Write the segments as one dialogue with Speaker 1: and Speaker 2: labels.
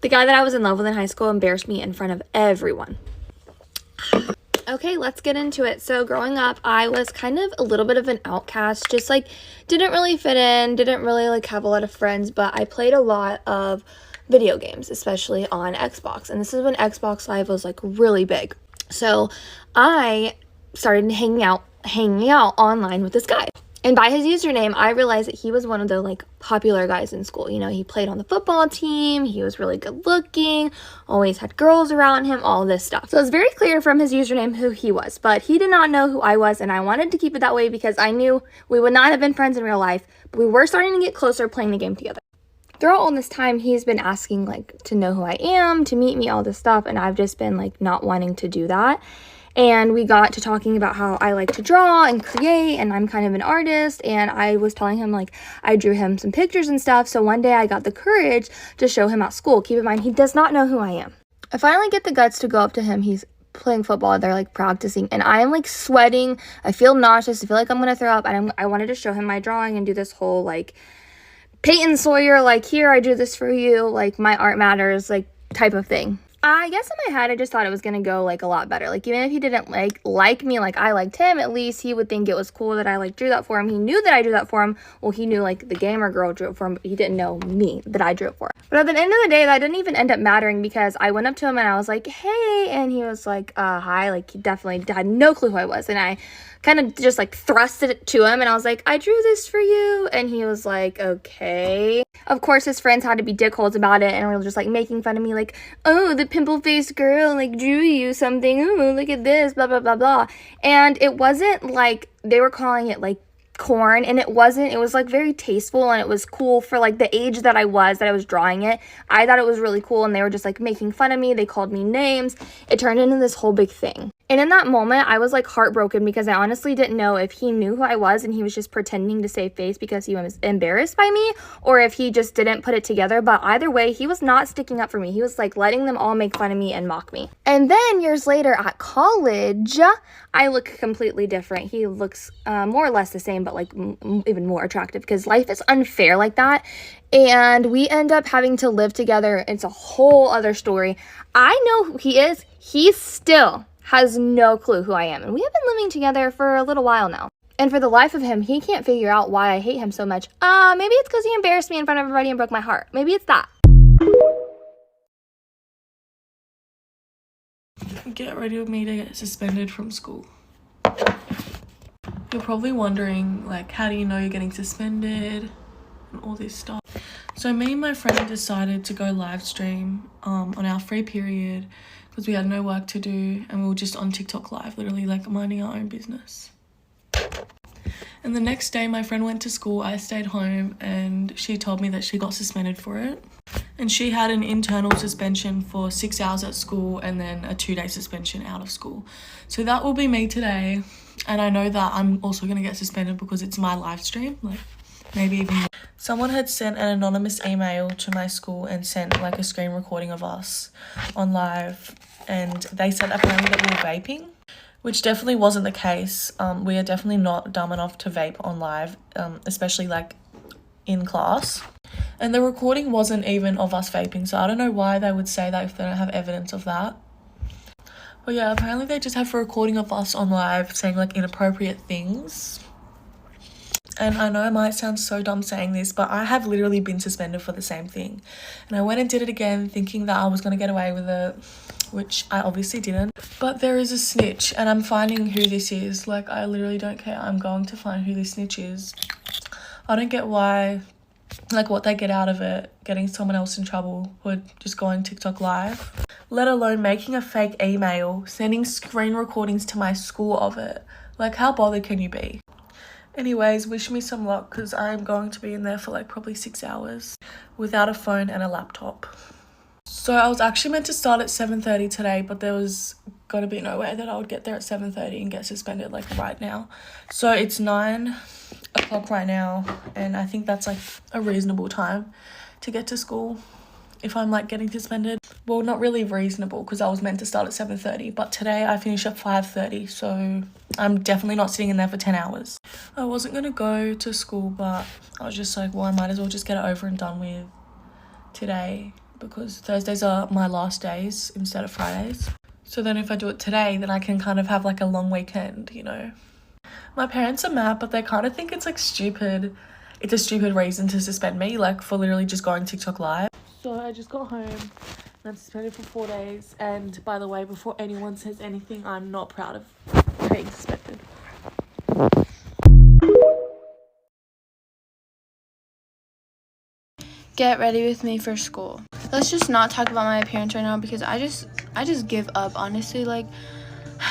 Speaker 1: The guy that I was in love with in high school embarrassed me in front of everyone. Okay, let's get into it. So growing up, I was kind of a little bit of an outcast, just like didn't really fit in, didn't really like have a lot of friends, but I played a lot of video games, especially on Xbox. And this is when Xbox Live was like really big. So I started hanging out online with this guy. And by his username, I realized that he was one of the like popular guys in school. You know, he played on the football team, he was really good looking, always had girls around him, all this stuff. So it was very clear from his username who he was, but he did not know who I was, and I wanted to keep it that way because I knew we would not have been friends in real life, but we were starting to get closer playing the game together. Throughout all this time, he's been asking like to know who I am, to meet me, all this stuff, and I've just been like not wanting to do that. And we got to talking about how I like to draw and create, and I'm kind of an artist, and I was telling him like I drew him some pictures and stuff. So one day I got the courage to show him at school. Keep in mind, he does not know who I am. I finally get the guts to go up to him. He's playing football, they're like practicing, and I am like sweating. I feel nauseous, I feel like I'm gonna throw up, and I wanted to show him my drawing and do this whole like Peyton Sawyer, like, here, I do this for you, like, my art matters, like, type of thing. I guess in my head, I just thought it was gonna go, like, a lot better. Like, even if he didn't, like me like I liked him, at least he would think it was cool that I, like, drew that for him. He knew that I drew that for him. Well, he knew, like, the gamer girl drew it for him, but he didn't know me, that I drew it for him. But at the end of the day, that didn't even end up mattering because I went up to him and I was like, hey, and he was like, hi. Like, he definitely had no clue who I was, and I kind of just, like, thrusted it to him, and I was like, I drew this for you, and he was like, okay. Of course, his friends had to be dickholes about it, and were just, like, making fun of me, like, oh, the pimple-faced girl, like, drew you something, oh, look at this, blah, blah, blah, blah. And it wasn't, like, they were calling it, like, corn, and it wasn't. It was, like, very tasteful, and it was cool for, like, the age that I was drawing it. I thought it was really cool, and they were just, like, making fun of me. They called me names. It turned into this whole big thing. And in that moment, I was, like, heartbroken because I honestly didn't know if he knew who I was and he was just pretending to save face because he was embarrassed by me, or if he just didn't put it together. But either way, he was not sticking up for me. He was, like, letting them all make fun of me and mock me. And then years later at college, I look completely different. He looks more or less the same, but, like, even more attractive because life is unfair like that. And we end up having to live together. It's a whole other story. I know who he is. He still has no clue who I am. And we have been living together for a little while now. And for the life of him, he can't figure out why I hate him so much. Maybe it's because he embarrassed me in front of everybody and broke my heart. Maybe it's that.
Speaker 2: Get ready with me to get suspended from school. You're probably wondering, like, how do you know you're getting suspended and all this stuff. So me and my friend decided to go live stream on our free period because we had no work to do and we were just on TikTok live, literally like minding our own business. And the next day my friend went to school, I stayed home, and she told me that she got suspended for it. And she had an internal suspension for 6 hours at school and then a 2-day suspension out of school. So that will be me today. And I know that I'm also going to get suspended because it's my live stream, like maybe even more. Someone had sent an anonymous email to my school and sent like a screen recording of us on live, and they said apparently that we were vaping, which definitely wasn't the case. We are definitely not dumb enough to vape on live, especially like in class. And the recording wasn't even of us vaping, so I don't know why they would say that if they don't have evidence of that. But yeah, apparently they just have a recording of us on live saying like inappropriate things. And I know I might sound so dumb saying this, but I have literally been suspended for the same thing. And I went and did it again thinking that I was going to get away with it, which I obviously didn't. But there is a snitch and I'm finding who this is. Like, I literally don't care. I'm going to find who this snitch is. I don't get why, like, what they get out of it, getting someone else in trouble for just going TikTok live, let alone making a fake email, sending screen recordings to my school of it. Like, how bothered can you be? Anyways, wish me some luck because I'm going to be in there for like probably 6 hours without a phone and a laptop. So I was actually meant to start at 7:30 today, but there was going to be no way that I would get there at 7:30 and get suspended like right now. So it's 9 o'clock right now, and I think that's like a reasonable time to get to school if I'm like getting suspended. Well, not really reasonable because I was meant to start at 7:30, but today I finished at 5:30, so I'm definitely not sitting in there for 10 hours. I wasn't going to go to school, but I was just like, well, I might as well just get it over and done with today because Thursdays are my last days instead of Fridays. So then if I do it today, then I can kind of have like a long weekend, you know. My parents are mad, but they kind of think it's like stupid. It's a stupid reason to suspend me, like for literally just going TikTok live. So I just got home and I'm suspended for 4 days. And by the way, before anyone says anything, I'm not proud of being suspended.
Speaker 1: Get ready with me for school. Let's just not talk about my appearance right now because I just give up, honestly. Like,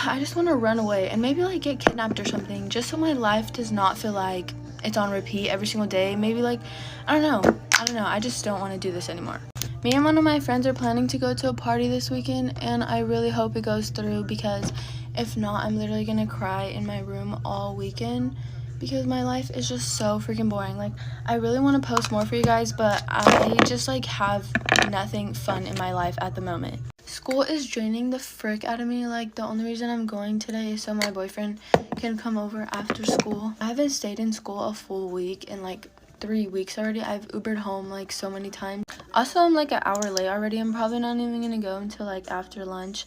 Speaker 1: I just want to run away and maybe like get kidnapped or something, just so my life does not feel like it's on repeat every single day. Maybe like, I don't know. I just don't want to do this anymore. Me and one of my friends are planning to go to a party this weekend, and I really hope it goes through, because if not, I'm literally gonna cry in my room all weekend because my life is just so freaking boring. Like, I really want to post more for you guys, but I just like have nothing fun in my life at the moment. School is draining the frick out of me. Like, the only reason I'm going today is so my boyfriend can come over after school. I haven't stayed in school a full week in like 3 weeks already. I've Ubered home like so many times. Also, I'm like an hour late already. I'm probably not even gonna go until like after lunch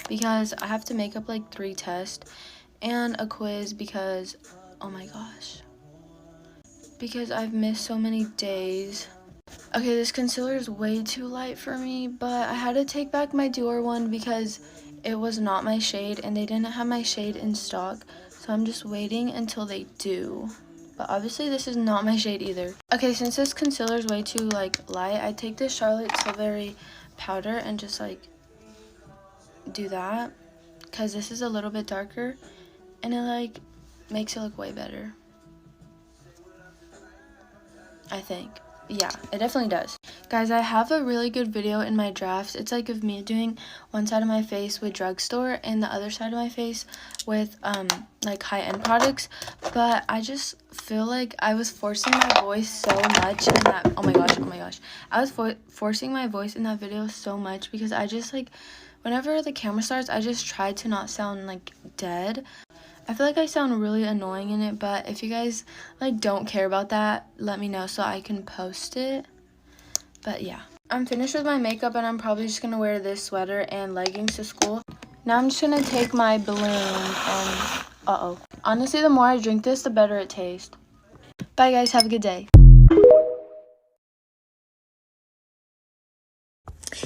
Speaker 1: because I have to make up like 3 tests and a quiz because, oh my gosh, because I've missed so many days. Okay, this concealer is way too light for me, but I had to take back my Dior one because it was not my shade and they didn't have my shade in stock, so I'm just waiting until they do. But obviously this is not my shade either. Okay, since this concealer is way too like light, I take this Charlotte Tilbury powder and just like do that, because this is a little bit darker and it like makes it look way better, I think. Yeah, it definitely does. Guys, I have a really good video in my drafts. It's like of me doing one side of my face with drugstore and the other side of my face with like high-end products, but I just feel like I was forcing my voice so much in that, oh my gosh, I was forcing my voice in that video so much because I just like, whenever the camera starts, I just try to not sound like dead. I feel like I sound really annoying in it, but if you guys like don't care about that, let me know so I can post it. But yeah, I'm finished with my makeup and I'm probably just gonna wear this sweater and leggings to school. Now I'm just gonna take my balloon and honestly, the more I drink this, the better it tastes. Bye guys, have a good day.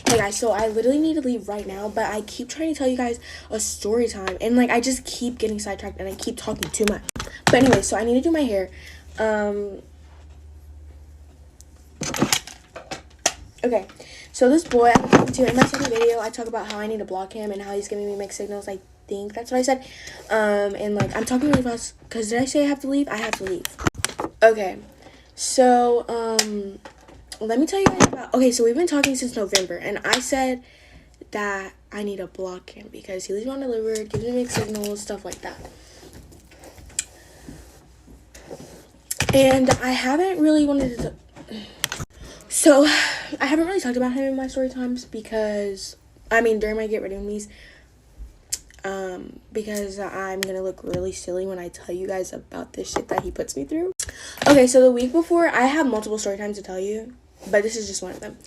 Speaker 3: Hey guys, so I literally need to leave right now, but I keep trying to tell you guys a story time, and like I just keep getting sidetracked and I keep talking too much. But anyway, so I need to do my hair. Okay, so this boy I'm talking to in my second video, I talk about how I need to block him and how he's giving me mixed signals. I think that's what I said. And like I'm talking really fast because did I say I have to leave? I have to leave. Okay, so let me tell you guys about, okay, so we've been talking since November, and I said that I need to block him because he leaves me undelivered, gives me mixed signals, stuff like that. And I haven't really I haven't really talked about him in my story times because, I mean, during my Get Ready With Me's, because I'm gonna look really silly when I tell you guys about this shit that he puts me through. Okay, so the week before, I have multiple story times to tell you, but this is just one of them.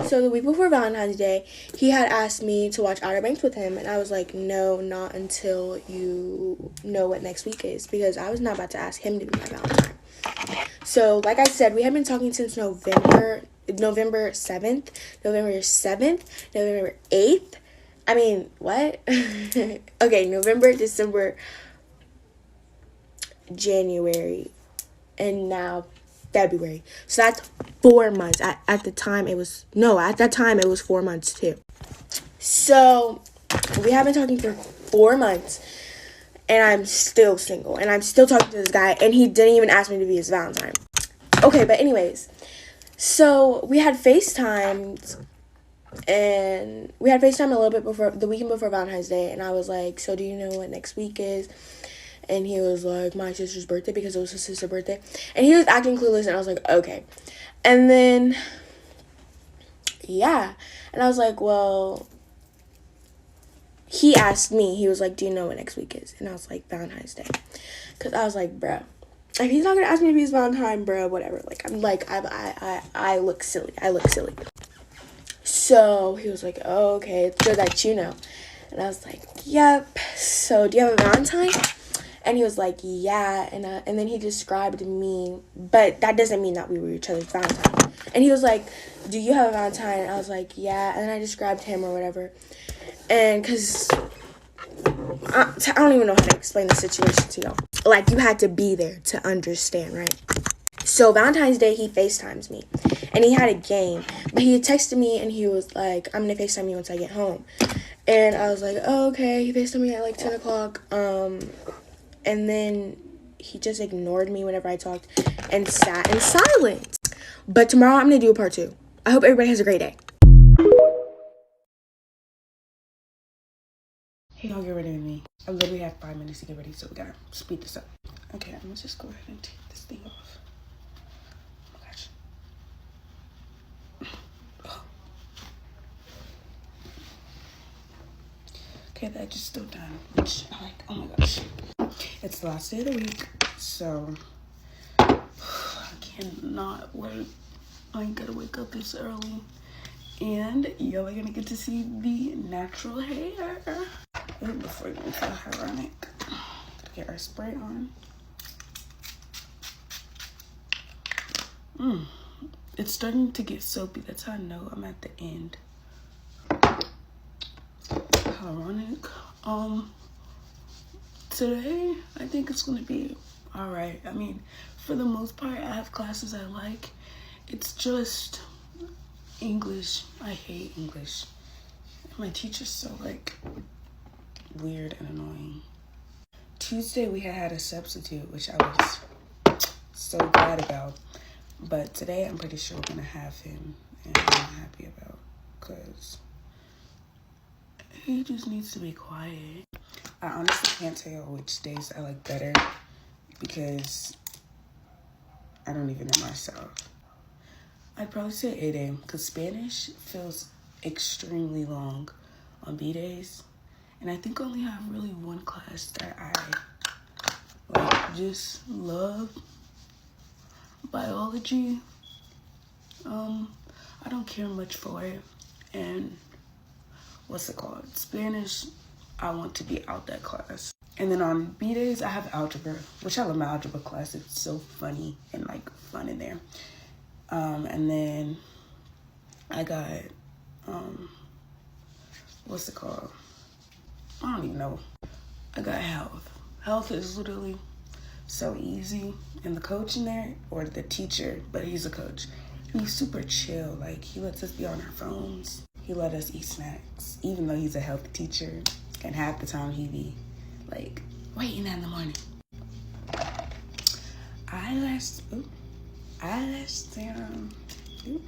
Speaker 3: So the week before Valentine's Day, he had asked me to watch Outer Banks with him, and I was like, no, not until you know what next week is, because I was not about to ask him to be my Valentine. So like I said, we have been talking since November 7th, November 8th. I mean, what? Okay, November, December, January, and now February. So that's 4 months. At that time it was 4 months too. So we have been talking for 4 months and I'm still single and I'm still talking to this guy and he didn't even ask me to be his Valentine. Okay, but anyways, so we had FaceTimed a little bit before the weekend before Valentine's Day, and I was like, so do you know what next week is? And he was like, my sister's birthday, because it was his sister's birthday. And he was acting clueless, and I was like, okay. And then, yeah. And I was like, well, he asked me, he was like, do you know what next week is? And I was like, Valentine's Day. Because I was like, bruh, if he's not going to ask me to be his Valentine, bruh, whatever. Like, I'm like, I look silly. So he was like, oh, okay, it's good that you know. And I was like, yep. So do you have a Valentine? And he was like, yeah. And then he described me, but that doesn't mean that we were each other's Valentine. And he was like, do you have a Valentine? And I was like, yeah. And then I described him or whatever. And because I don't even know how to explain the situation to y'all. Like, you had to be there to understand, right? So Valentine's Day, he FaceTimes me. And he had a game. But he had texted me and he was like, I'm going to FaceTime you once I get home. And I was like, oh, okay. He FaceTimed me at like 10 o'clock. And then he just ignored me whenever I talked and sat in silence. But tomorrow I'm going to do a part 2. I hope everybody has a great day. Hey, y'all, get ready with me. I literally have 5 minutes to get ready, so we gotta speed this up. Okay, I'm gonna just go ahead and take this thing off. Oh my gosh. Oh. Okay, that just still done, which I'm like, oh my gosh. It's the last day of the week, so I cannot wait. I ain't gotta wake up this early. And y'all are gonna get to see the natural hair. Before we go into the hyaluronic, gotta get our spray on. It's starting to get soapy. That's how I know I'm at the end. Hyaluronic. Today I think it's gonna be all right. I mean, for the most part, I have classes I like. It's just English. I hate English. My teacher's so like weird and annoying. Tuesday we had a substitute, which I was so glad about. But today I'm pretty sure we're gonna have him, and I'm not happy about, because he just needs to be quiet. I honestly can't tell which days I like better because I don't even know myself. I'd probably say A day because Spanish feels extremely long on B days. And I think I only have really one class that I like just love. Biology. I don't care much for it. And what's it called? Spanish, I want to be out that class. And then on B days, I have algebra, which I love my algebra class. It's so funny and like fun in there. And then I got, what's it called? I don't even know. I got health. Health is literally so easy. And the coach in there, or the teacher, but he's a coach, he's super chill. Like, he lets us be on our phones. He let us eat snacks, even though he's a health teacher. And half the time he be like, waiting in the morning. Eyelash serum. Oop.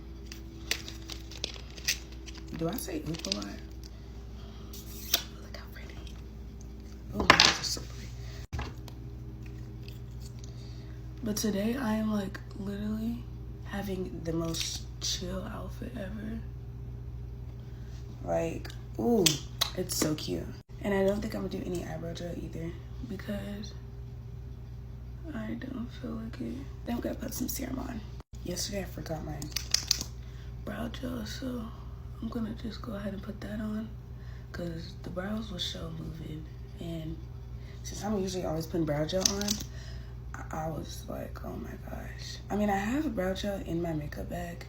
Speaker 3: Do I say oop a lot? Look how pretty. Oh, my eyes are so pretty. But today I am like literally having the most chill outfit ever. Like, ooh, it's so cute. And I don't think I'm gonna do any eyebrow gel either because I don't feel like it. Then I'm gonna put some serum on. Yesterday I forgot my brow gel, so I'm gonna just go ahead and put that on because the brows will show moving. And since I'm usually always putting brow gel on, I was like, oh my gosh. I mean, I have a brow gel in my makeup bag.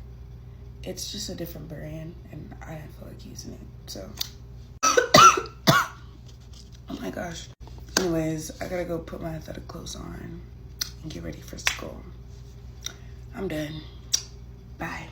Speaker 3: It's just a different brand and I didn't feel like using it, so. Oh my gosh. Anyways, I gotta go put my athletic clothes on and get ready for school. I'm done. Bye.